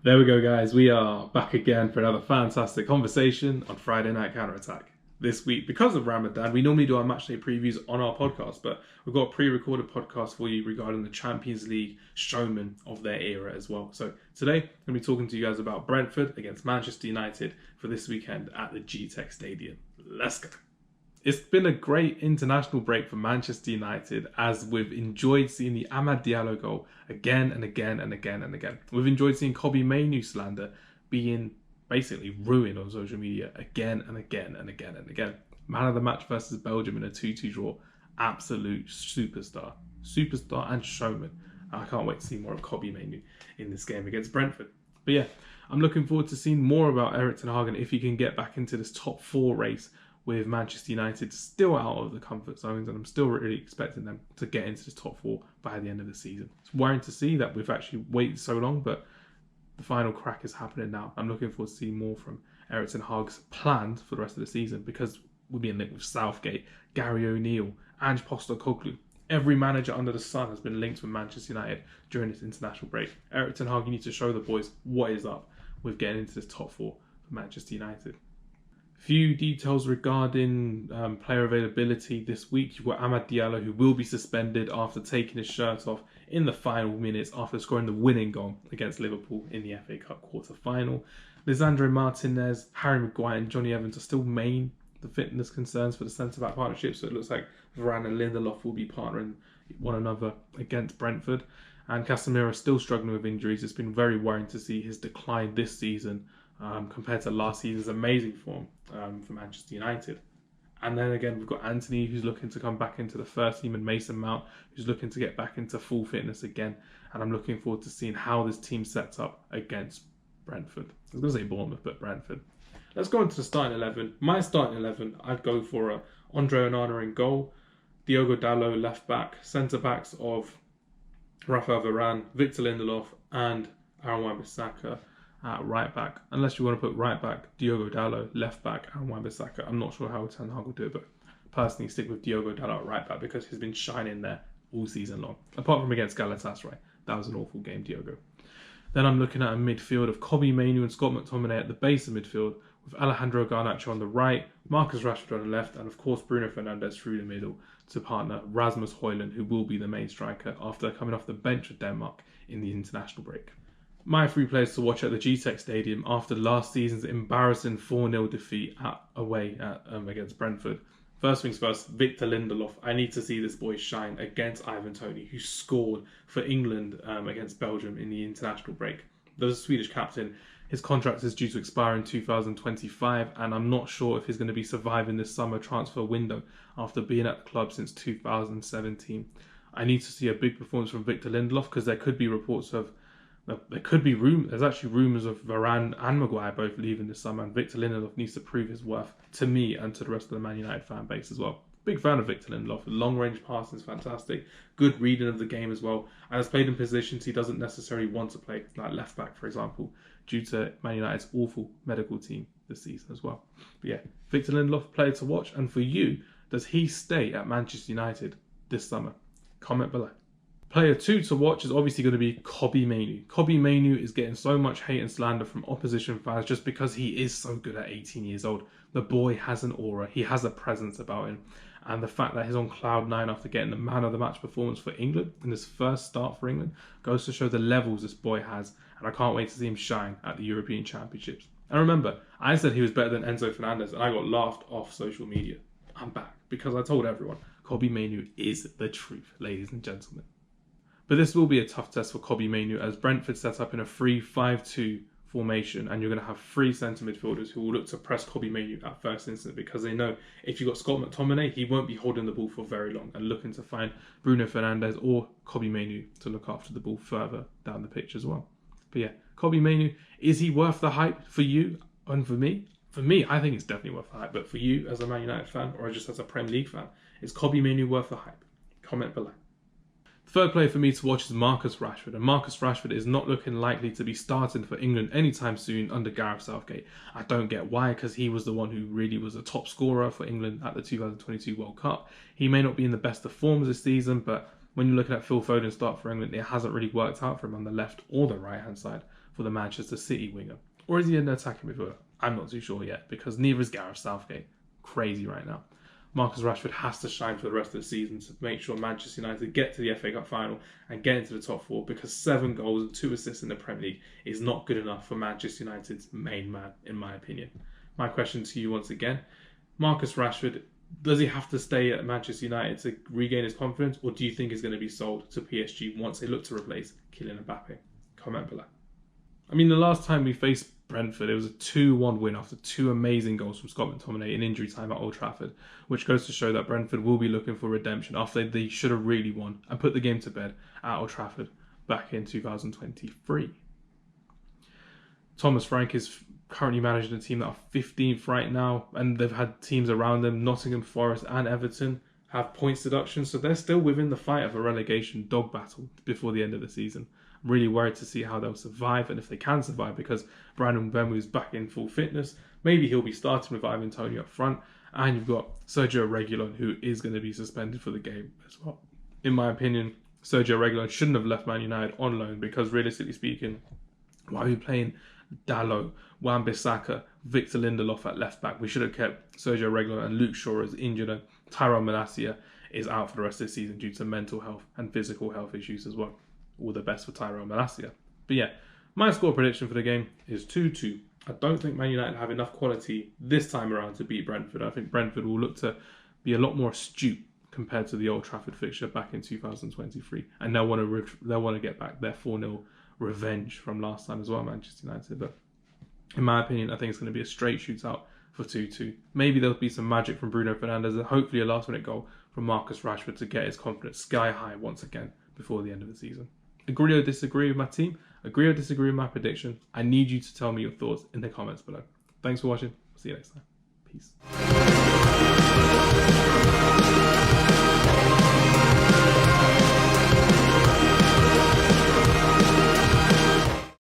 There we go, guys. We are back again for another fantastic conversation on Friday Night Counterattack. This week, because of Ramadan, we normally do our matchday previews on our podcast, but we've got a pre-recorded podcast for you regarding the Champions League showman of their era as well. So today, I'm going to be talking to you guys about Brentford against Manchester United for this weekend at the Gtech Stadium. Let's go. It's been a great international break for Manchester United as we've enjoyed seeing the Amad Diallo goal again and again and again and again. We've enjoyed seeing Kobbie Mainoo slander being basically ruined on social media again and again and again and again. Man of the match versus Belgium in a 2-2 draw. Absolute superstar. Superstar and showman. I can't wait to see more of Kobbie Mainoo in this game against Brentford. But yeah, I'm looking forward to seeing more about Erik Ten Hag and if he can get back into this top four race with Manchester United still out of the comfort zones, and I'm still really expecting them to get into the top four by the end of the season. It's worrying to see that we've actually waited so long, but the final crack is happening now. I'm looking forward to seeing more from Erik Ten Hag's plans for the rest of the season, because we're being linked with Southgate, Gary O'Neill, Ange Postecoglou. Every manager under the sun has been linked with Manchester United during this international break. Erik Ten Hag, you need to show the boys what is up with getting into this top four for Manchester United. Few details regarding player availability this week. You've got Amad Diallo, who will be suspended after taking his shirt off in the final minutes after scoring the winning goal against Liverpool in the FA Cup quarter-final. Lisandro Martinez, Harry Maguire and Johnny Evans are still main the fitness concerns for the centre-back partnership, so it looks like Varane and Lindelof will be partnering one another against Brentford. And Casemiro is still struggling with injuries. It's been very worrying to see his decline this season compared to last season's amazing form for Manchester United. And then again, we've got Anthony, who's looking to come back into the first team, and Mason Mount, who's looking to get back into full fitness again. And I'm looking forward to seeing how this team sets up against Brentford. I was going to say Bournemouth, but Brentford. Let's go into the starting 11. My starting 11, I'd go for Andre Onana in goal, Diogo Dalot left back, centre backs of Rafael Varane, Victor Lindelof, and Aaron Wan-Bissaka at right back. Unless you want to put right back Diogo Dalot, left back Aaron Wan-Bissaka. I'm not sure how Ten Hag will do it, but personally stick with Diogo Dalot at right back because he's been shining there all season long. Apart from against Galatasaray, that was an awful game, Diogo. Then I'm looking at a midfield of Kobbie Mainoo and Scott McTominay at the base of midfield, with Alejandro Garnacho on the right, Marcus Rashford on the left, and of course Bruno Fernandes through the middle to partner Rasmus Højlund, who will be the main striker after coming off the bench of Denmark in the international break. My three players to watch at the Gtech Stadium after last season's embarrassing 4-0 defeat away against Brentford. First things first, Victor Lindelof. I need to see this boy shine against Ivan Toney, who scored for England against Belgium in the international break. The Swedish captain, his contract is due to expire in 2025, and I'm not sure if he's going to be surviving this summer transfer window after being at the club since 2017. I need to see a big performance from Victor Lindelof, because there could be reports of there's actually rumours of Varane and Maguire both leaving this summer, and Victor Lindelof needs to prove his worth to me and to the rest of the Man United fan base as well. Big fan of Victor Lindelof. Long range passing is fantastic. Good reading of the game as well. And has played in positions he doesn't necessarily want to play, like left back, for example, due to Man United's awful medical team this season as well. But yeah, Victor Lindelof, player to watch. And for you, does he stay at Manchester United this summer? Comment below. Player 2 to watch is obviously going to be Kobbie Mainoo. Kobbie Mainoo is getting so much hate and slander from opposition fans just because he is so good at 18 years old. The boy has an aura. He has a presence about him. And the fact that he's on cloud 9 after getting the man of the match performance for England in his first start for England goes to show the levels this boy has. And I can't wait to see him shine at the European Championships. And remember, I said he was better than Enzo Fernandez and I got laughed off social media. I'm back because I told everyone Kobbie Mainoo is the truth, ladies and gentlemen. But this will be a tough test for Kobbie Mainoo as Brentford set up in a 3-5-2 formation, and you're going to have three centre midfielders who will look to press Kobbie Mainoo at first instance because they know if you've got Scott McTominay, he won't be holding the ball for very long and looking to find Bruno Fernandes or Kobbie Mainoo to look after the ball further down the pitch as well. But yeah, Kobbie Mainoo, is he worth the hype for you and for me? For me, I think it's definitely worth the hype, but for you as a Man United fan or just as a Premier League fan, is Kobbie Mainoo worth the hype? Comment below. Third player for me to watch is Marcus Rashford, and Marcus Rashford is not looking likely to be starting for England anytime soon under Gareth Southgate. I don't get why, because he was the one who really was a top scorer for England at the 2022 World Cup. He may not be in the best of forms this season, but when you're looking at Phil Foden's start for England, it hasn't really worked out for him on the left or the right-hand side for the Manchester City winger. Or is he an attacking midfielder? I'm not too sure yet, because neither is Gareth Southgate. Crazy right now. Marcus Rashford has to shine for the rest of the season to make sure Manchester United get to the FA Cup final and get into the top 4, because 7 goals and 2 assists in the Premier League is not good enough for Manchester United's main man, in my opinion. My question to you once again, Marcus Rashford, does he have to stay at Manchester United to regain his confidence, or do you think he's going to be sold to PSG once they look to replace Kylian Mbappe? Comment below. I mean, the last time we faced Brentford, it was a 2-1 win after 2 amazing goals from Scott McTominay in injury time at Old Trafford, which goes to show that Brentford will be looking for redemption after they should have really won and put the game to bed at Old Trafford back in 2023. Thomas Frank is currently managing a team that are 15th right now, and they've had teams around them, Nottingham Forest and Everton, have points deduction, so they're still within the fight of a relegation dog battle before the end of the season. I'm really worried to see how they'll survive, and if they can survive, because Brandon Mbeumo is back in full fitness. Maybe he'll be starting with Ivan Toney up front, and you've got Sergio Reguilon, who is going to be suspended for the game as well. In my opinion, Sergio Reguilon shouldn't have left Man United on loan, because realistically speaking, why are we playing Dalot, Wan-Bissaka, Victor Lindelof at left back? We should have kept Sergio Reguilon, and Luke Shaw is injured, and Tyrone Malacia is out for the rest of the season due to mental health and physical health issues as well. All the best for Tyrone Malacia. But yeah, my score prediction for the game is 2-2. I don't think Man United have enough quality this time around to beat Brentford. I think Brentford will look to be a lot more astute compared to the Old Trafford fixture back in 2023, and they'll want to get back their 4-0 revenge from last time as well, Manchester United. But in my opinion, I think it's going to be a straight shootout for 2-2. Maybe there'll be some magic from Bruno Fernandes and hopefully a last-minute goal from Marcus Rashford to get his confidence sky high once again before the end of the season. Agree or disagree with my team? Agree or disagree with my prediction? I need you to tell me your thoughts in the comments below. Thanks for watching. See you next time. Peace.